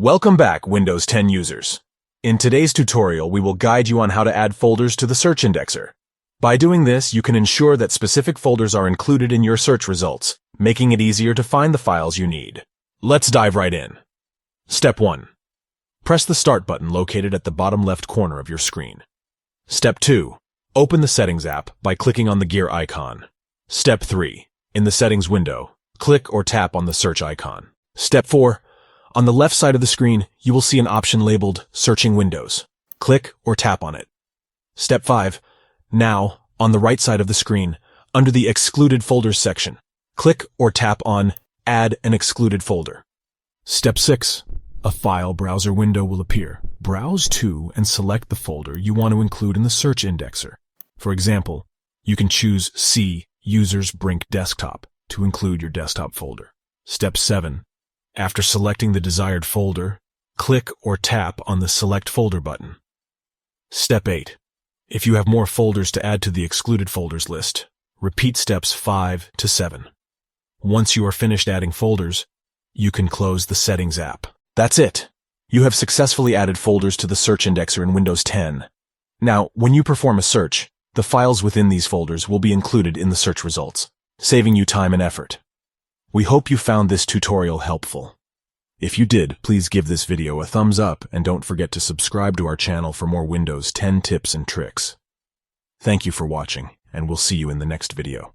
Welcome back, Windows 10 users. In today's tutorial, we will guide you on how to add folders to the search indexer. By doing this, you can ensure that specific folders are included in your search results, making it easier to find the files you need. Let's dive right in. Step 1. Press the Start button located at the bottom left corner of your screen. Step 2. Open the Settings app by clicking on the gear icon. Step 3. In the Settings window, click or tap on the search icon. Step 4. On the left side of the screen, you will see an option labeled Searching Windows. Click or tap on it. Step 5. Now, on the right side of the screen, under the Excluded Folders section, click or tap on Add an Excluded Folder. Step 6. A file browser window will appear. Browse to and select the folder you want to include in the search indexer. For example, you can choose C, Users Brink Desktop, to include your desktop folder. Step 7. After selecting the desired folder, click or tap on the Select Folder button. Step 8. If you have more folders to add to the excluded folders list, repeat steps 5 to 7. Once you are finished adding folders, you can close the Settings app. That's it. You have successfully added folders to the search indexer in Windows 10. Now, when you perform a search, the files within these folders will be included in the search results, saving you time and effort. We hope you found this tutorial helpful. If you did, please give this video a thumbs up and don't forget to subscribe to our channel for more Windows 10 tips and tricks. Thank you for watching, and we'll see you in the next video.